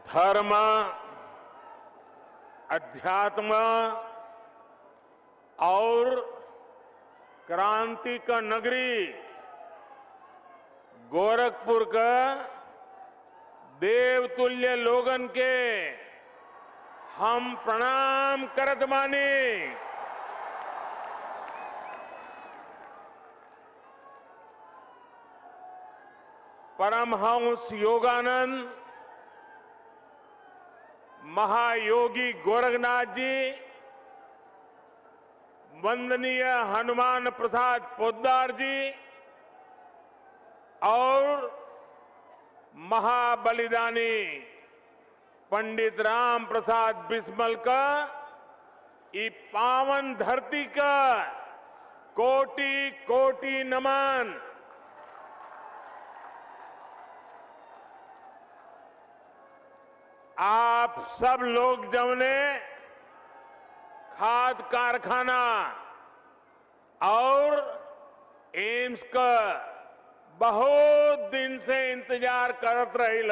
धर्म, अध्यात्म और क्रांति का नगरी गोरखपुर का देवतुल्य लोगन के हम प्रणाम करत बानी। परमहंस योगानंद महायोगी गोरखनाथ जी, वंदनीय हनुमान प्रसाद पोद्दार जी और महाबलिदानी पंडित राम प्रसाद बिस्मल का ई पावन धरती का कोटि कोटि नमन। आप सब लोग जमने खाद कारखाना और एम्स का बहुत दिन से इंतजार करत रहिल।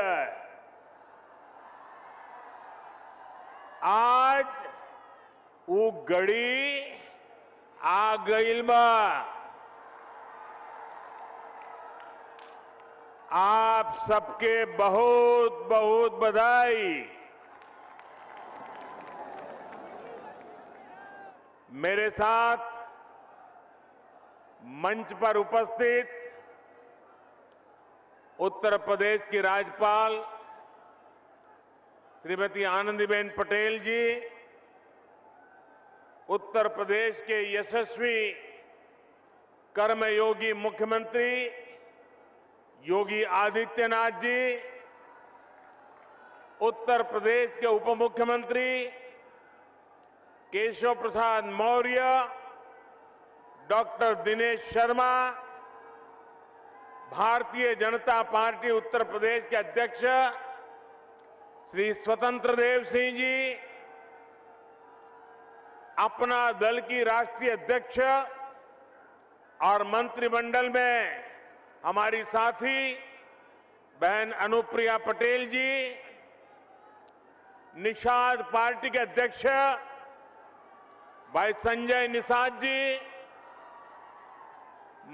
आज वो घड़ी आ गईल बा। आप सबके बहुत बहुत बधाई। मेरे साथ मंच पर उपस्थित उत्तर प्रदेश की राज्यपाल श्रीमती आनंदीबेन पटेल जी, उत्तर प्रदेश के यशस्वी कर्मयोगी मुख्यमंत्री योगी आदित्यनाथ जी, उत्तर प्रदेश के उप मुख्यमंत्री केशव प्रसाद मौर्य, डॉक्टर दिनेश शर्मा, भारतीय जनता पार्टी उत्तर प्रदेश के अध्यक्ष श्री स्वतंत्र देव सिंह जी, अपना दल की राष्ट्रीय अध्यक्ष और मंत्रिमंडल में हमारी साथी बहन अनुप्रिया पटेल जी, निषाद पार्टी के अध्यक्ष भाई संजय निषाद जी,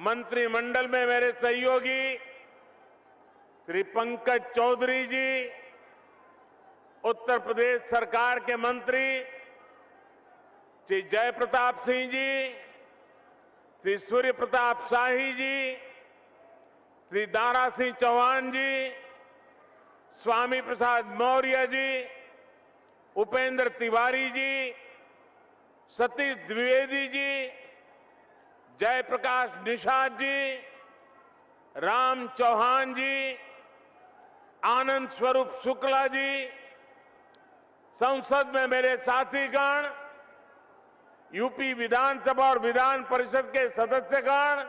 मंत्रिमंडल में मेरे सहयोगी श्री पंकज चौधरी जी, उत्तर प्रदेश सरकार के मंत्री श्री जय प्रताप सिंह जी, श्री सूर्य प्रताप शाही जी, श्री दारा सिंह चौहान जी, स्वामी प्रसाद मौर्य जी, उपेंद्र तिवारी जी, सतीश द्विवेदी जी, जयप्रकाश निषाद जी, राम चौहान जी, आनंद स्वरूप शुक्ला जी, संसद में मेरे साथीगण, यूपी विधानसभा और विधान परिषद के सदस्यगण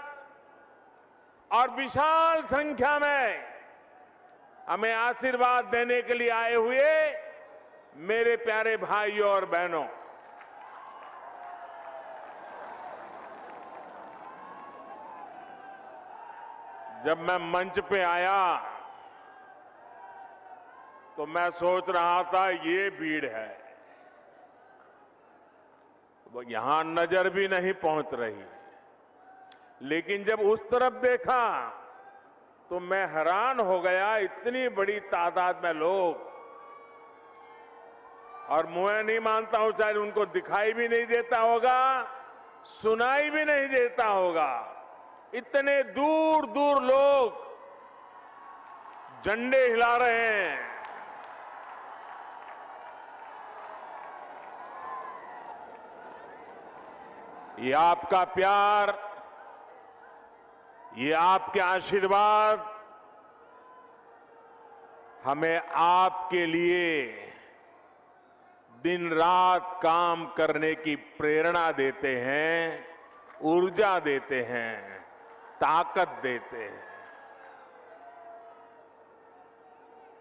और विशाल संख्या में हमें आशीर्वाद देने के लिए आए हुए मेरे प्यारे भाइयों और बहनों, जब मैं मंच पे आया तो मैं सोच रहा था ये भीड़ है, यहां नजर भी नहीं पहुंच रही। लेकिन जब उस तरफ देखा तो मैं हैरान हो गया, इतनी बड़ी तादाद में लोग, और मैं नहीं मानता हूं शायद उनको दिखाई भी नहीं देता होगा, सुनाई भी नहीं देता होगा। इतने दूर दूर लोग झंडे हिला रहे हैं। ये आपका प्यार, ये आपके आशीर्वाद हमें आपके लिए दिन रात काम करने की प्रेरणा देते हैं, ऊर्जा देते हैं, ताकत देते हैं।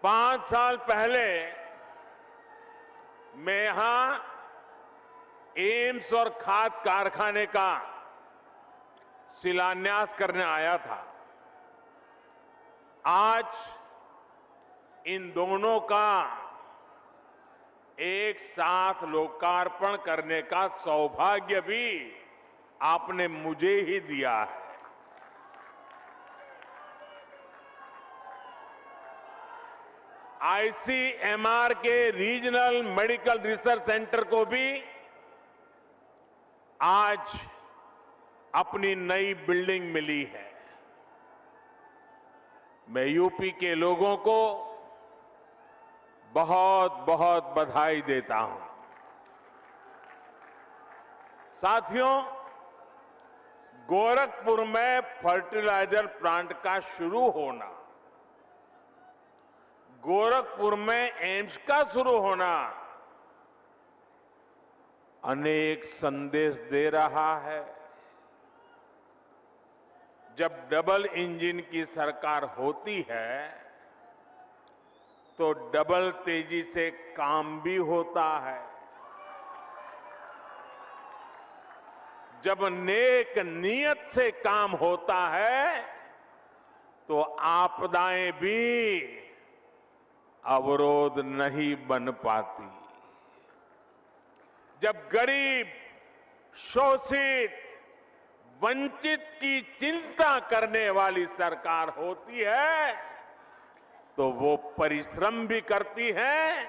5 साल पहले मैं यहां एम्स और खाद कारखाने का शिलान्यास करने आया था। आज इन दोनों का एक साथ लोकार्पण करने का सौभाग्य भी आपने मुझे ही दिया है। आईसीएमआर के रीजनल मेडिकल रिसर्च सेंटर को भी आज अपनी नई बिल्डिंग मिली है। मैं यूपी के लोगों को बहुत बहुत बधाई देता हूं। साथियों, गोरखपुर में फर्टिलाइजर प्लांट का शुरू होना, गोरखपुर में एम्स का शुरू होना अनेक संदेश दे रहा है। जब डबल इंजन की सरकार होती है तो डबल तेजी से काम भी होता है। जब नेक नियत से काम होता है तो आपदाएं भी अवरोध नहीं बन पाती। जब गरीब, शोषित, वंचित की चिंता करने वाली सरकार होती है तो वो परिश्रम भी करती है,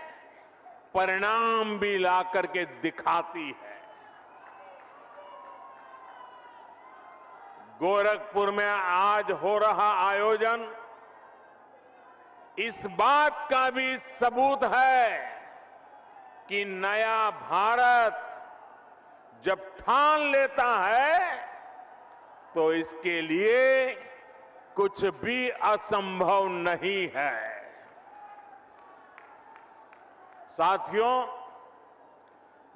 परिणाम भी ला करके दिखाती है। गोरखपुर में आज हो रहा आयोजन इस बात का भी सबूत है कि नया भारत जब ठान लेता है तो इसके लिए कुछ भी असंभव नहीं है। साथियों,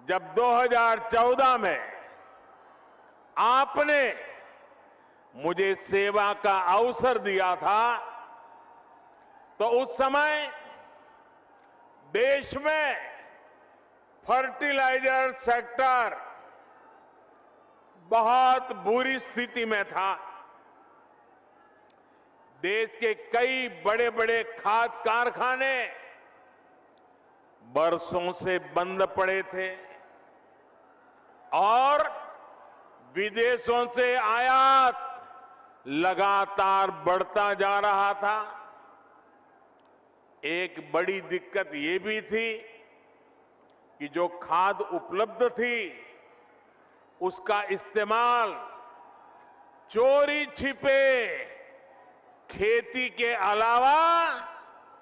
जब 2014 में आपने मुझे सेवा का अवसर दिया था तो उस समय देश में फर्टिलाइजर सेक्टर बहुत बुरी स्थिति में था। देश के कई बड़े बड़े खाद कारखाने बरसों से बंद पड़े थे और विदेशों से आयात लगातार बढ़ता जा रहा था। एक बड़ी दिक्कत ये भी थी कि जो खाद उपलब्ध थी उसका इस्तेमाल चोरी छिपे खेती के अलावा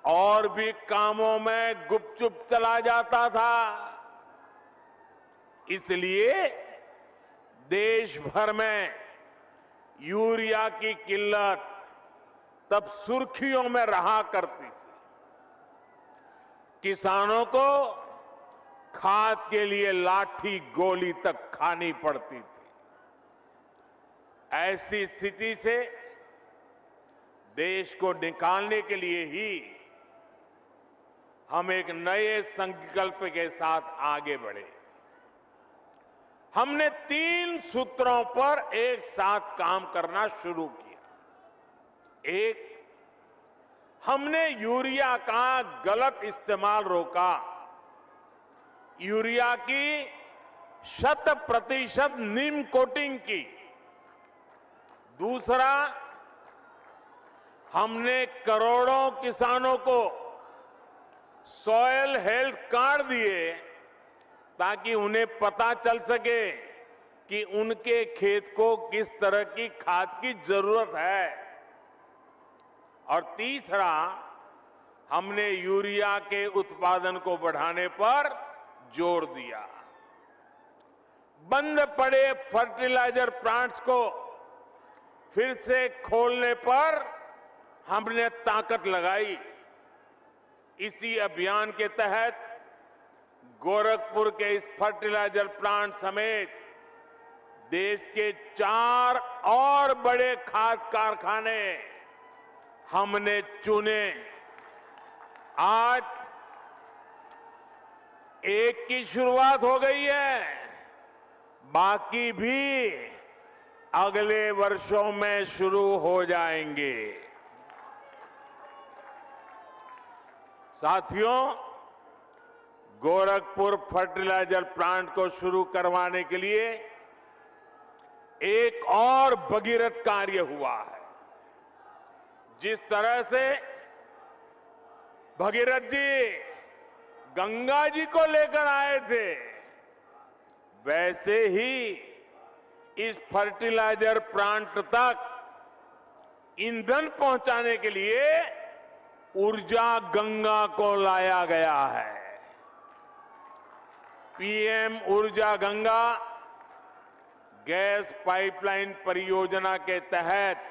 और भी कामों में गुपचुप चला जाता था। इसलिए देश भर में यूरिया की किल्लत तब सुर्खियों में रहा करती थी। किसानों को खाद के लिए लाठी गोली तक खानी पड़ती थी। ऐसी स्थिति से देश को निकालने के लिए ही हम एक नए संकल्प के साथ आगे बढ़े। हमने 3 सूत्रों पर एक साथ काम करना शुरू किया। एक, हमने यूरिया का गलत इस्तेमाल रोका। यूरिया की 100% नीम कोटिंग की। दूसरा, हमने करोड़ों किसानों को सॉयल हेल्थ कार्ड दिए ताकि उन्हें पता चल सके कि उनके खेत को किस तरह की खाद की जरूरत है। और तीसरा, हमने यूरिया के उत्पादन को बढ़ाने पर जोर दिया। बंद पड़े फर्टिलाइजर प्लांट्स को फिर से खोलने पर हमने ताकत लगाई। इसी अभियान के तहत गोरखपुर के इस फर्टिलाइजर प्लांट समेत देश के 4 और बड़े खाद कारखाने हमने चुने। आज एक की शुरुआत हो गई है, बाकी भी अगले वर्षों में शुरू हो जाएंगे। साथियों, गोरखपुर फर्टिलाइजर प्लांट को शुरू करवाने के लिए एक और भगीरथ कार्य हुआ है। जिस तरह से भगीरथ जी गंगा जी को लेकर आए थे, वैसे ही इस फर्टिलाइजर प्लांट तक ईंधन पहुंचाने के लिए ऊर्जा गंगा को लाया गया है। पीएम ऊर्जा गंगा गैस पाइपलाइन परियोजना के तहत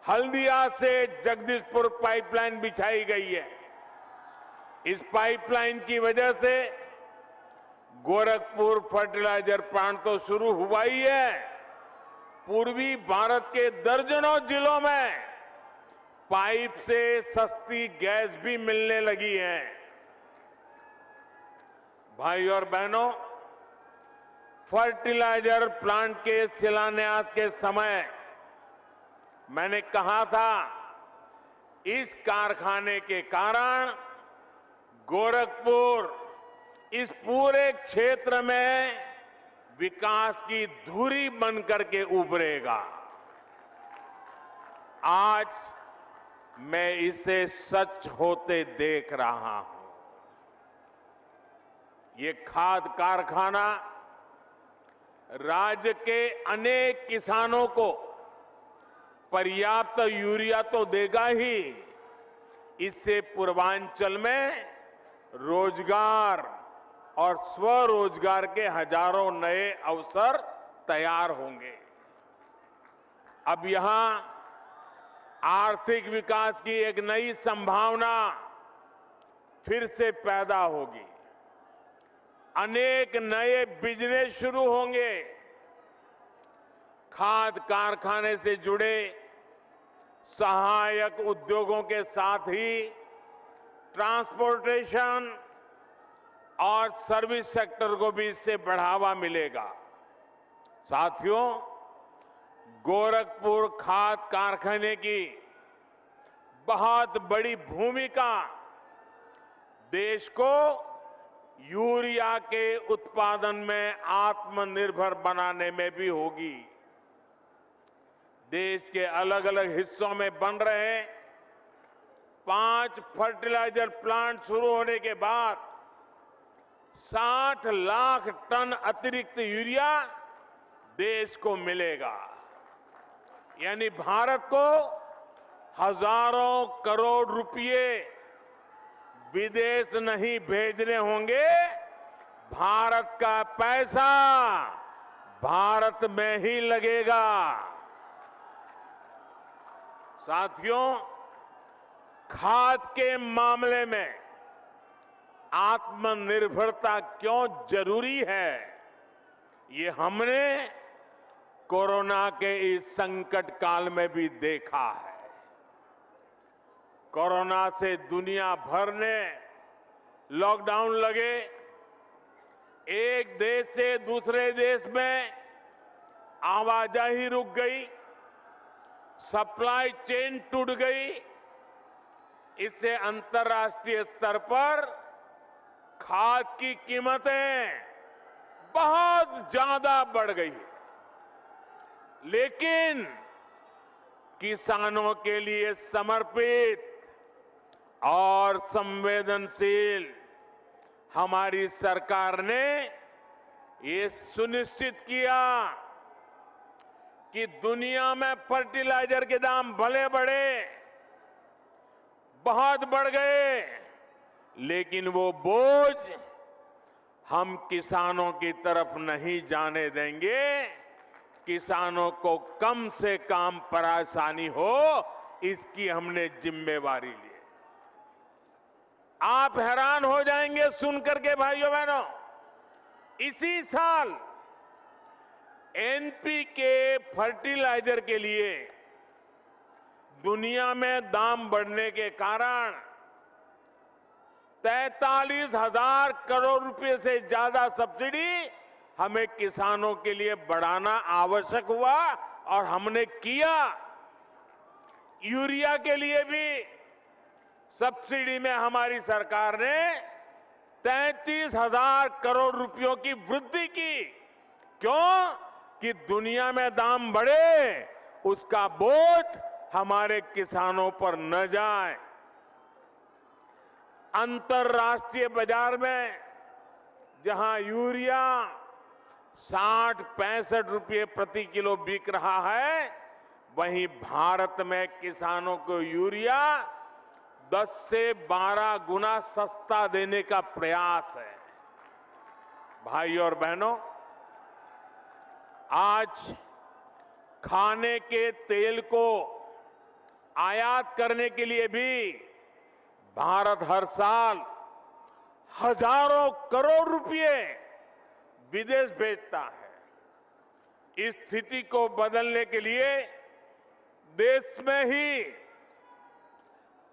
हल्दिया से जगदीशपुर पाइपलाइन बिछाई गई है। इस पाइपलाइन की वजह से गोरखपुर फर्टिलाइजर प्लांट तो शुरू हुआ ही है, पूर्वी भारत के दर्जनों जिलों में पाइप से सस्ती गैस भी मिलने लगी है। भाई और बहनों, फर्टिलाइजर प्लांट के शिलान्यास के समय मैंने कहा था, इस कारखाने के कारण गोरखपुर इस पूरे क्षेत्र में विकास की धुरी बनकर के उभरेगा। आज मैं इसे सच होते देख रहा हूं। ये खाद कारखाना राज्य के अनेक किसानों को पर्याप्त यूरिया तो देगा ही, इससे पूर्वांचल में रोजगार और स्वरोजगार के हजारों नए अवसर तैयार होंगे। अब यहां आर्थिक विकास की एक नई संभावना फिर से पैदा होगी। अनेक नए बिजनेस शुरू होंगे। खाद कारखाने से जुड़े सहायक उद्योगों के साथ ही ट्रांसपोर्टेशन और सर्विस सेक्टर को भी इससे बढ़ावा मिलेगा। साथियों, गोरखपुर खाद कारखाने की बहुत बड़ी भूमिका देश को यूरिया के उत्पादन में आत्मनिर्भर बनाने में भी होगी। देश के अलग अलग हिस्सों में बन रहे 5 फर्टिलाइजर प्लांट शुरू होने के बाद 60 लाख टन अतिरिक्त यूरिया देश को मिलेगा। यानी भारत को हजारों करोड़ रुपए विदेश नहीं भेजने होंगे, भारत का पैसा भारत में ही लगेगा। साथियों, खाद के मामले में आत्मनिर्भरता क्यों जरूरी है, ये हमने कोरोना के इस संकट काल में भी देखा है। कोरोना से दुनिया भर ने लॉकडाउन लगे, एक देश से दूसरे देश में आवाजाही रुक गई, सप्लाई चेन टूट गई। इससे अंतर्राष्ट्रीय स्तर पर खाद की कीमतें बहुत ज्यादा बढ़ गई। लेकिन किसानों के लिए समर्पित और संवेदनशील हमारी सरकार ने ये सुनिश्चित किया कि दुनिया में फर्टिलाइजर के दाम भले बढ़े, बहुत बढ़ गए, लेकिन वो बोझ हम किसानों की तरफ नहीं जाने देंगे। किसानों को कम से कम परेशानी हो, इसकी हमने जिम्मेवारी ली। आप हैरान हो जाएंगे सुनकर के भाइयों बहनों, इसी साल एनपीके फर्टिलाइजर के लिए दुनिया में दाम बढ़ने के कारण 43,000 करोड़ रुपए से ज्यादा सब्सिडी हमें किसानों के लिए बढ़ाना आवश्यक हुआ और हमने किया। यूरिया के लिए भी सब्सिडी में हमारी सरकार ने 33,000 करोड़ रुपयों की वृद्धि की। क्यों? कि दुनिया में दाम बढ़े, उसका बोझ हमारे किसानों पर न जाए। अंतर्राष्ट्रीय बाजार में जहां यूरिया 60-65 रुपये प्रति किलो बिक रहा है, वहीं भारत में किसानों को यूरिया 10 से 12 गुना सस्ता देने का प्रयास है। भाई और बहनों, आज खाने के तेल को आयात करने के लिए भी भारत हर साल हजारों करोड़ रुपए विदेश भेजता है। इस स्थिति को बदलने के लिए देश में ही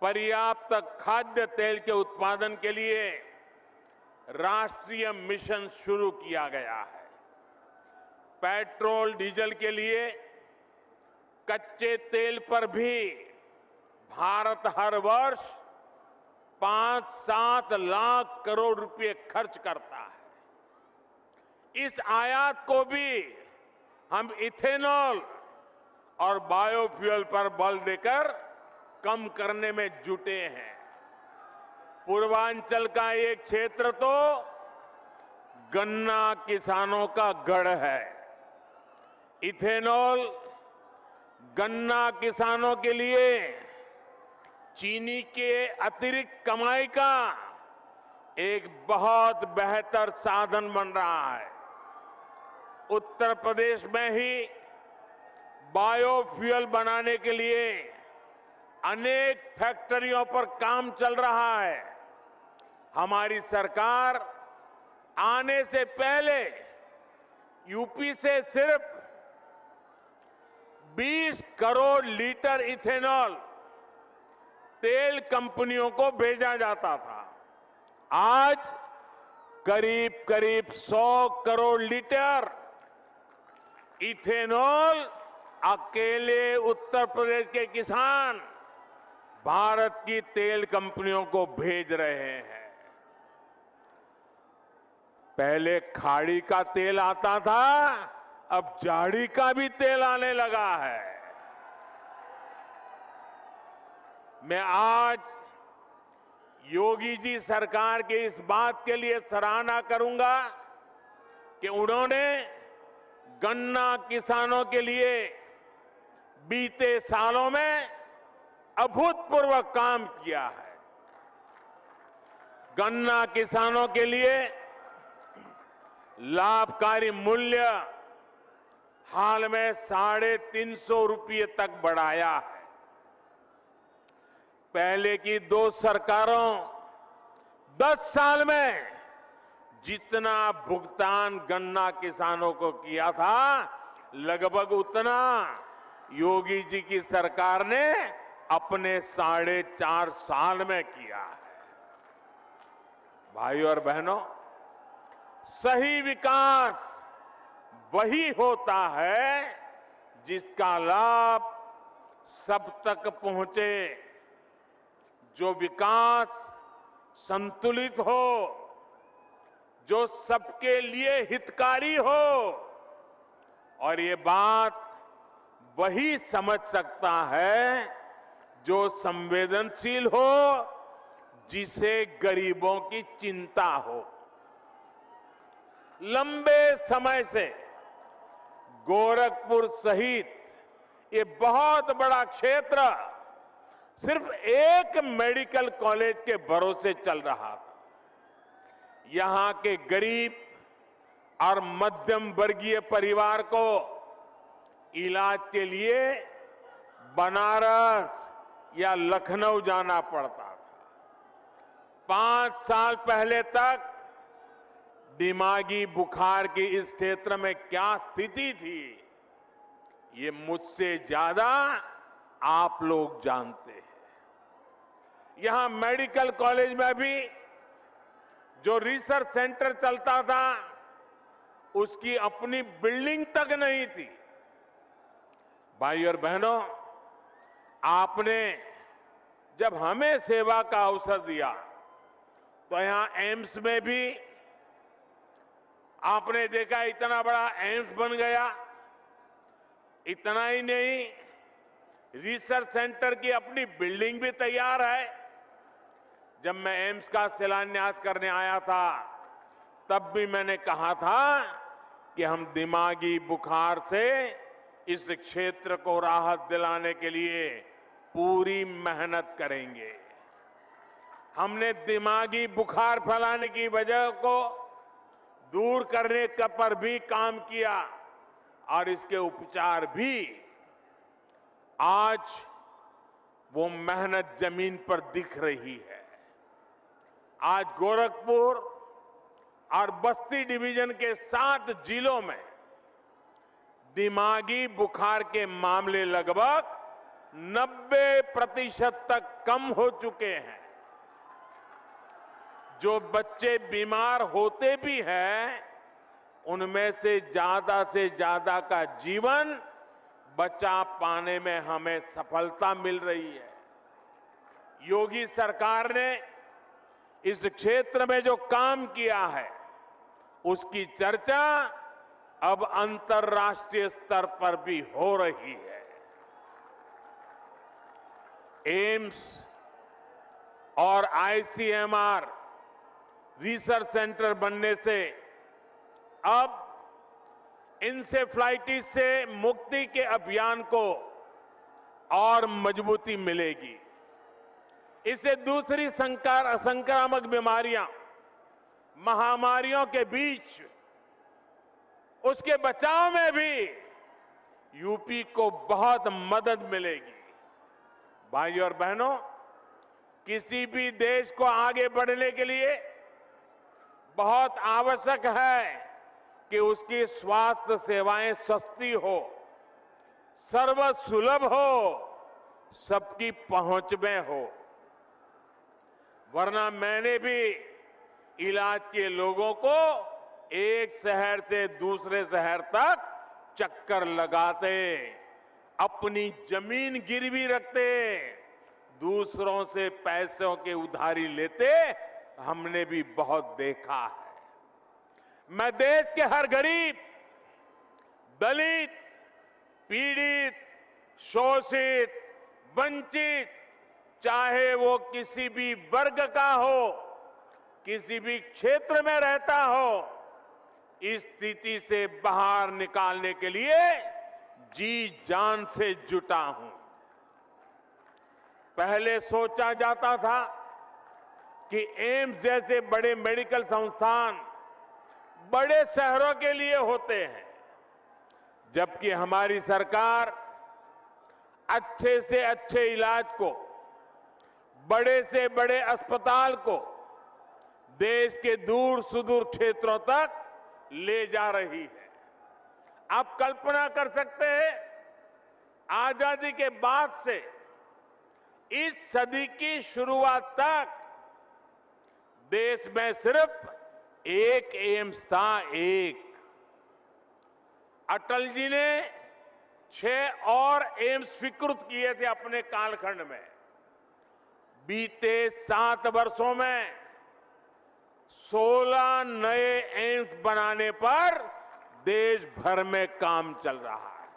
पर्याप्त खाद्य तेल के उत्पादन के लिए राष्ट्रीय मिशन शुरू किया गया है। पेट्रोल डीजल के लिए कच्चे तेल पर भी भारत हर वर्ष 5-7 लाख करोड़ रुपए खर्च करता है। इस आयात को भी हम इथेनॉल और बायोफ्यूल पर बल देकर कम करने में जुटे हैं। पूर्वांचल का एक क्षेत्र तो गन्ना किसानों का गढ़ है। इथेनॉल गन्ना किसानों के लिए चीनी के अतिरिक्त कमाई का एक बहुत बेहतर साधन बन रहा है। उत्तर प्रदेश में ही बायोफ्यूल बनाने के लिए अनेक फैक्ट्रियों पर काम चल रहा है। हमारी सरकार आने से पहले यूपी से सिर्फ 20 करोड़ लीटर इथेनॉल तेल कंपनियों को भेजा जाता था। आज करीब करीब 100 करोड़ लीटर इथेनॉल अकेले उत्तर प्रदेश के किसान भारत की तेल कंपनियों को भेज रहे हैं। पहले खाड़ी का तेल आता था, अब झाड़ी का भी तेल आने लगा है। मैं आज योगी जी सरकार की इस बात के लिए सराहना करूंगा कि उन्होंने गन्ना किसानों के लिए बीते सालों में अभूतपूर्व काम किया है। गन्ना किसानों के लिए लाभकारी मूल्य हाल में 350 रुपये तक बढ़ाया है। पहले की 2 सरकारों 10 साल में जितना भुगतान गन्ना किसानों को किया था, लगभग उतना योगी जी की सरकार ने अपने 4.5 साल में किया है। भाई और बहनों, सही विकास वही होता है जिसका लाभ सब तक पहुंचे, जो विकास संतुलित हो, जो सबके लिए हितकारी हो। और ये बात वही समझ सकता है जो संवेदनशील हो, जिसे गरीबों की चिंता हो। लंबे समय से गोरखपुर सहित ये बहुत बड़ा क्षेत्र सिर्फ एक मेडिकल कॉलेज के भरोसे चल रहा था। यहां के गरीब और मध्यम वर्गीय परिवार को इलाज के लिए बनारस या लखनऊ जाना पड़ता था। 5 साल पहले तक दिमागी बुखार की इस क्षेत्र में क्या स्थिति थी, ये मुझसे ज्यादा आप लोग जानते हैं। यहां मेडिकल कॉलेज में भी जो रिसर्च सेंटर चलता था, उसकी अपनी बिल्डिंग तक नहीं थी। भाई और बहनों, आपने जब हमें सेवा का अवसर दिया तो यहां एम्स में भी आपने देखा इतना बड़ा एम्स बन गया। इतना ही नहीं, रिसर्च सेंटर की अपनी बिल्डिंग भी तैयार है। जब मैं एम्स का शिलान्यास करने आया था तब भी मैंने कहा था कि हम दिमागी बुखार से इस क्षेत्र को राहत दिलाने के लिए पूरी मेहनत करेंगे। हमने दिमागी बुखार फैलाने की वजह को दूर करने का पर भी काम किया और इसके उपचार भी। आज वो मेहनत जमीन पर दिख रही है। आज गोरखपुर और बस्ती डिवीजन के 7 जिलों में दिमागी बुखार के मामले लगभग 90% तक कम हो चुके हैं। जो बच्चे बीमार होते भी हैं, उनमें से ज्यादा का जीवन बचा पाने में हमें सफलता मिल रही है। योगी सरकार ने इस क्षेत्र में जो काम किया है, उसकी चर्चा अब अंतर्राष्ट्रीय स्तर पर भी हो रही है। एम्स और आईसीएमआर रिसर्च सेंटर बनने से अब इंसेफ्लाइटिस से मुक्ति के अभियान को और मजबूती मिलेगी। इससे दूसरी संक्रामक बीमारियां, महामारियों के बीच उसके बचाव में भी यूपी को बहुत मदद मिलेगी। भाइयों और बहनों, किसी भी देश को आगे बढ़ने के लिए बहुत आवश्यक है कि उसकी स्वास्थ्य सेवाएं सस्ती हो, सर्वसुलभ हो, सबकी पहुंच में हो। वरना मैंने भी इलाज के लोगों को एक शहर से दूसरे शहर तक चक्कर लगाते, अपनी जमीन गिरवी रखते, दूसरों से पैसों के उधारी लेते हमने भी बहुत देखा है। मैं देश के हर गरीब, दलित, पीड़ित, शोषित, वंचित, चाहे वो किसी भी वर्ग का हो, किसी भी क्षेत्र में रहता हो, इस स्थिति से बाहर निकालने के लिए जी जान से जुटा हूं। पहले सोचा जाता था कि एम्स जैसे बड़े मेडिकल संस्थान बड़े शहरों के लिए होते हैं, जबकि हमारी सरकार अच्छे से अच्छे इलाज को, बड़े से बड़े अस्पताल को देश के दूर सुदूर क्षेत्रों तक ले जा रही है। आप कल्पना कर सकते हैं, आजादी के बाद से इस सदी की शुरुआत तक देश में सिर्फ एक एम्स था, एक। अटल जी ने 6 और एम्स स्वीकृत किए थे अपने कालखंड में। बीते 7 वर्षों में 16 नए एम्स बनाने पर देश भर में काम चल रहा है।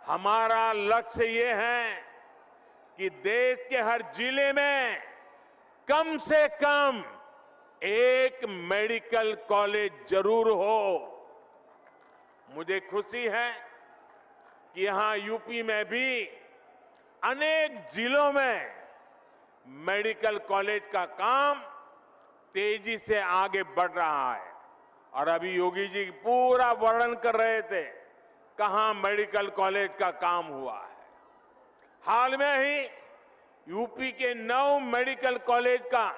हमारा लक्ष्य ये है कि देश के हर जिले में कम से कम एक मेडिकल कॉलेज जरूर हो। मुझे खुशी है कि यहां यूपी में भी अनेक जिलों में मेडिकल कॉलेज का काम तेजी से आगे बढ़ रहा है। और अभी योगी जी पूरा वर्णन कर रहे थे कहां मेडिकल कॉलेज का काम हुआ है। हाल में ही यूपी के 9 मेडिकल कॉलेज का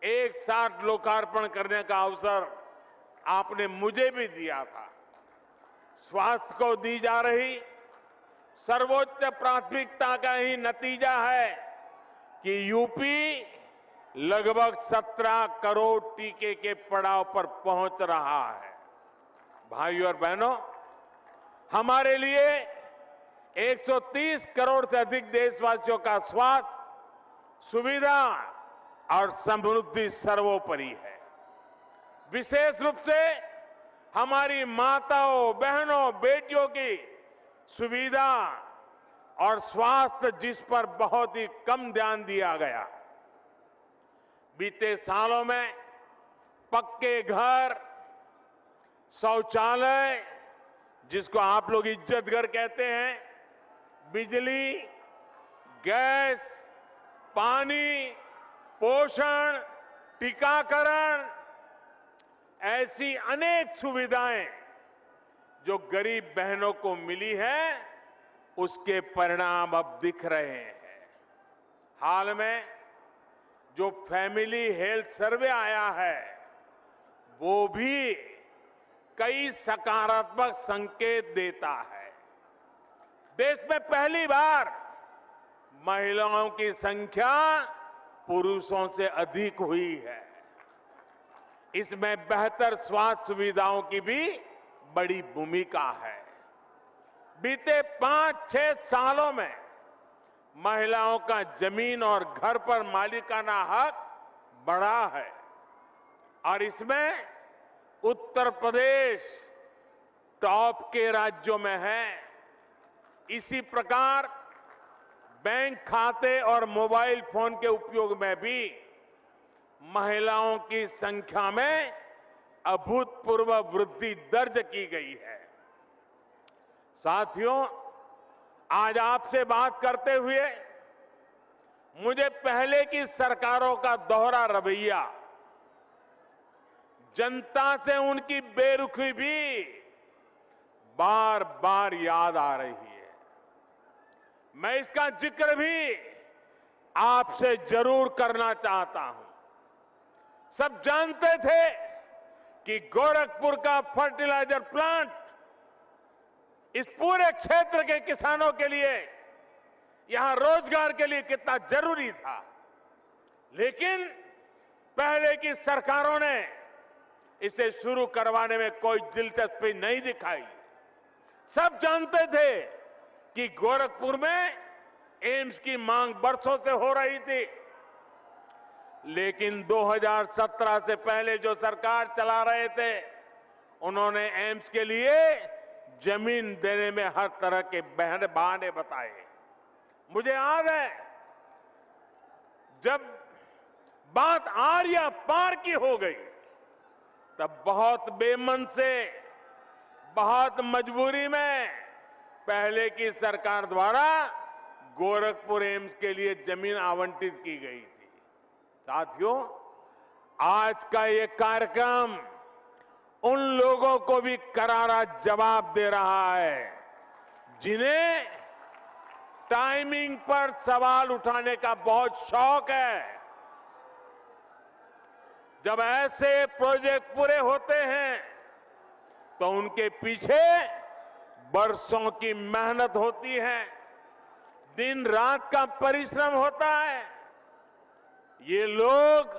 एक साथ लोकार्पण करने का अवसर आपने मुझे भी दिया था। स्वास्थ्य को दी जा रही सर्वोच्च प्राथमिकता का ही नतीजा है कि यूपी लगभग 17 करोड़ टीके के पड़ाव पर पहुंच रहा है। भाइयों और बहनों, हमारे लिए 130 करोड़ से अधिक देशवासियों का स्वास्थ्य सुविधा और समृद्धि सर्वोपरि है। विशेष रूप से हमारी माताओं, बहनों, बेटियों की सुविधा और स्वास्थ्य, जिस पर बहुत ही कम ध्यान दिया गया। बीते सालों में पक्के घर, शौचालय, जिसको आप लोग इज्जत घर कहते हैं, बिजली, गैस, पानी, पोषण, टीकाकरण, ऐसी अनेक सुविधाएं जो गरीब बहनों को मिली है, उसके परिणाम अब दिख रहे हैं। हाल में जो फैमिली हेल्थ सर्वे आया है, वो भी कई सकारात्मक संकेत देता है। देश में पहली बार महिलाओं की संख्या पुरुषों से अधिक हुई है। इसमें बेहतर स्वास्थ्य सुविधाओं की भी बड़ी भूमिका है। बीते 5-6 सालों में महिलाओं का जमीन और घर पर मालिकाना हक बढ़ा है और इसमें उत्तर प्रदेश टॉप के राज्यों में है। इसी प्रकार बैंक खाते और मोबाइल फोन के उपयोग में भी महिलाओं की संख्या में अभूतपूर्व वृद्धि दर्ज की गई है। साथियों, आज आपसे बात करते हुए मुझे पहले की सरकारों का दोहरा रवैया, जनता से उनकी बेरुखी भी बार बार याद आ रही है। मैं इसका जिक्र भी आपसे जरूर करना चाहता हूं। सब जानते थे कि गोरखपुर का फर्टिलाइजर प्लांट इस पूरे क्षेत्र के किसानों के लिए, यहां रोजगार के लिए कितना जरूरी था, लेकिन पहले की सरकारों ने इसे शुरू करवाने में कोई दिलचस्पी नहीं दिखाई। सब जानते थे कि गोरखपुर में एम्स की मांग बरसों से हो रही थी, लेकिन 2017 से पहले जो सरकार चला रहे थे, उन्होंने एम्स के लिए जमीन देने में हर तरह के बहाने बताए। मुझे याद है, जब बात आर्या पार की हो गई, तब बहुत बेमन से, बहुत मजबूरी में पहले की सरकार द्वारा गोरखपुर एम्स के लिए जमीन आवंटित की गई थी। साथियों, आज का ये कार्यक्रम उन लोगों को भी करारा जवाब दे रहा है जिन्हें टाइमिंग पर सवाल उठाने का बहुत शौक है। जब ऐसे प्रोजेक्ट पूरे होते हैं तो उनके पीछे बरसों की मेहनत होती है, दिन रात का परिश्रम होता है। ये लोग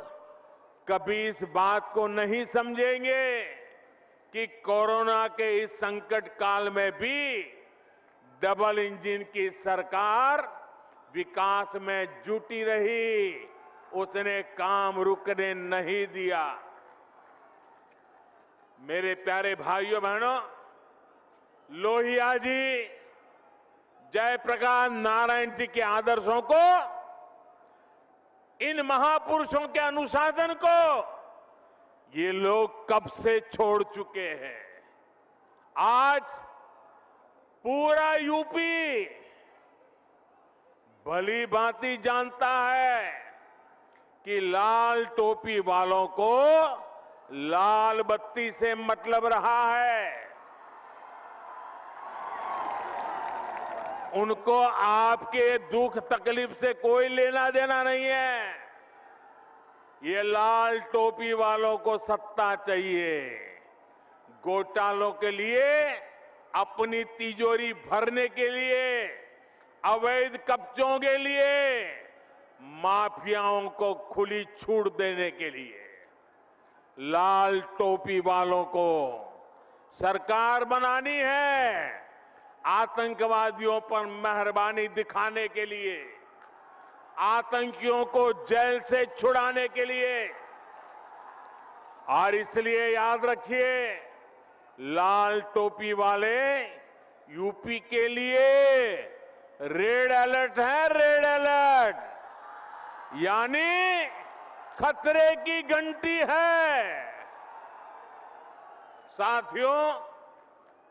कभी इस बात को नहीं समझेंगे कि कोरोना के इस संकट काल में भी डबल इंजन की सरकार विकास में जुटी रही, उसने काम रुकने नहीं दिया। मेरे प्यारे भाइयों बहनों, लोहिया जी, जयप्रकाश नारायण जी के आदर्शों को, इन महापुरुषों के अनुशासन को ये लोग कब से छोड़ चुके हैं। आज पूरा यूपी भली भांति जानता है कि लाल टोपी वालों को लाल बत्ती से मतलब रहा है। उनको आपके दुख तकलीफ से कोई लेना देना नहीं है। ये लाल टोपी वालों को सत्ता चाहिए, घोटालों के लिए, अपनी तिजोरी भरने के लिए, अवैध कब्जों के लिए, माफियाओं को खुली छूट देने के लिए। लाल टोपी वालों को सरकार बनानी है आतंकवादियों पर मेहरबानी दिखाने के लिए, आतंकियों को जेल से छुड़ाने के लिए। और इसलिए याद रखिए, लाल टोपी वाले यूपी के लिए रेड अलर्ट है, रेड अलर्ट, यानी खतरे की घंटी है। साथियों,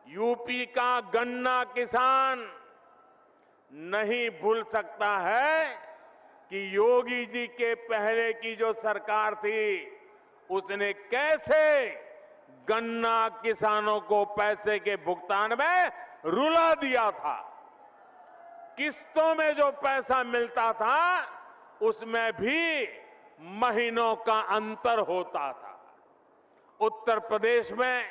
यूपी का गन्ना किसान नहीं भूल सकता है कि योगी जी के पहले की जो सरकार थी उसने कैसे गन्ना किसानों को पैसे के भुगतान में रुला दिया था। किस्तों में जो पैसा मिलता था उसमें भी महीनों का अंतर होता था। उत्तर प्रदेश में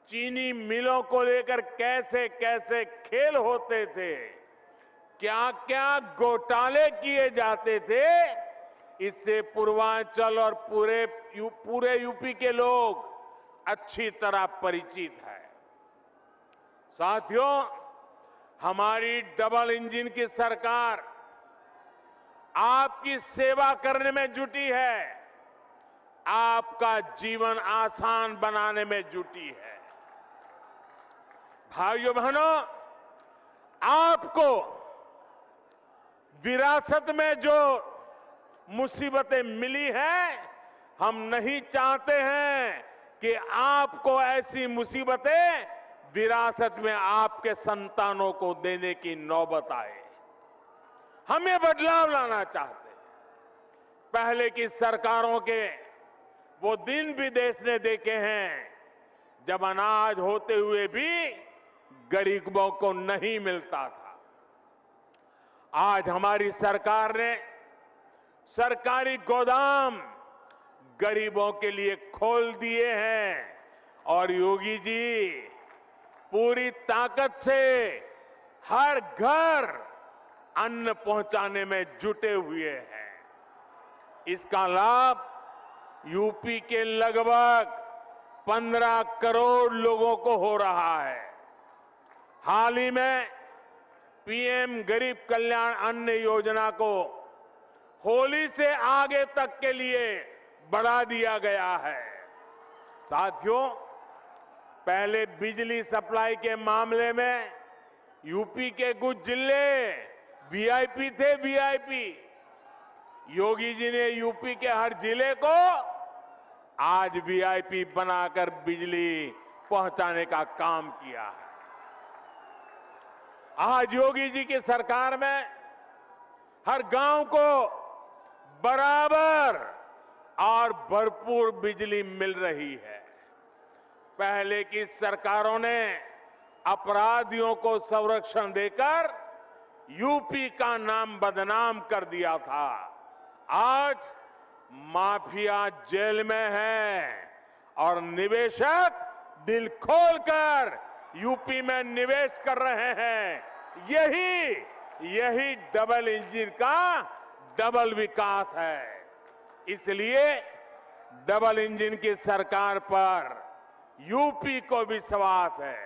चीनी मिलों को लेकर कैसे कैसे खेल होते थे, क्या क्या घोटाले किए जाते थे, इससे पूर्वांचल और पूरे यूपी के लोग अच्छी तरह परिचित है। साथियों, हमारी डबल इंजन की सरकार आपकी सेवा करने में जुटी है, आपका जीवन आसान बनाने में जुटी है। भाइयों बहनों, आपको विरासत में जो मुसीबतें मिली हैं, हम नहीं चाहते हैं कि आपको ऐसी मुसीबतें विरासत में आपके संतानों को देने की नौबत आए। हम ये बदलाव लाना चाहते हैं। पहले की सरकारों के वो दिन भी देश ने देखे हैं जब अनाज होते हुए भी गरीबों को नहीं मिलता था। आज हमारी सरकार ने सरकारी गोदाम गरीबों के लिए खोल दिए हैं और योगी जी पूरी ताकत से हर घर अन्न पहुंचाने में जुटे हुए हैं। इसका लाभ यूपी के लगभग 15 करोड़ लोगों को हो रहा है। हाल ही में पीएम गरीब कल्याण अन्न योजना को होली से आगे तक के लिए बढ़ा दिया गया है। साथियों, पहले बिजली सप्लाई के मामले में यूपी के कुछ जिले वीआईपी थे, वीआईपी। योगी जी ने यूपी के हर जिले को आज वीआईपी बनाकर बिजली पहुंचाने का काम किया है। आज योगी जी की सरकार में हर गांव को बराबर और भरपूर बिजली मिल रही है। पहले की सरकारों ने अपराधियों को संरक्षण देकर यूपी का नाम बदनाम कर दिया था। आज माफिया जेल में है और निवेशक दिल खोलकर यूपी में निवेश कर रहे हैं। यही डबल इंजन का डबल विकास है। इसलिए डबल इंजन की सरकार पर यूपी को विश्वास है।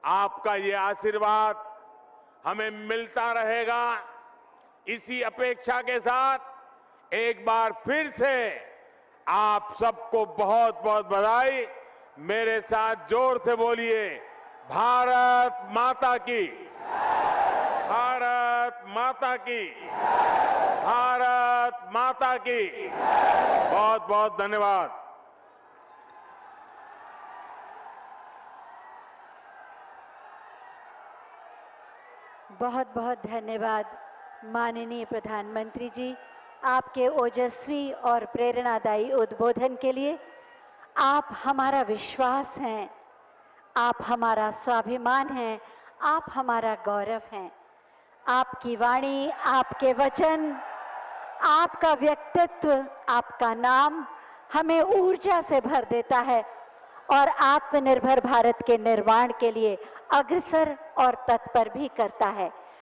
आपका ये आशीर्वाद हमें मिलता रहेगा। इसी अपेक्षा के साथ एक बार फिर से आप सबको बहुत बहुत बधाई। मेरे साथ जोर से बोलिए, भारत माता की, भारत माता की, भारत माता की। बहुत बहुत धन्यवाद। बहुत बहुत धन्यवाद माननीय प्रधानमंत्री जी, आपके ओजस्वी और प्रेरणादायी उद्बोधन के लिए। आप हमारा विश्वास हैं, आप हमारा स्वाभिमान हैं, आप हमारा गौरव हैं। आपकी वाणी, आपके वचन, आपका व्यक्तित्व, आपका नाम हमें ऊर्जा से भर देता है और आत्मनिर्भर भारत के निर्माण के लिए अग्रसर और तत्पर भी करता है।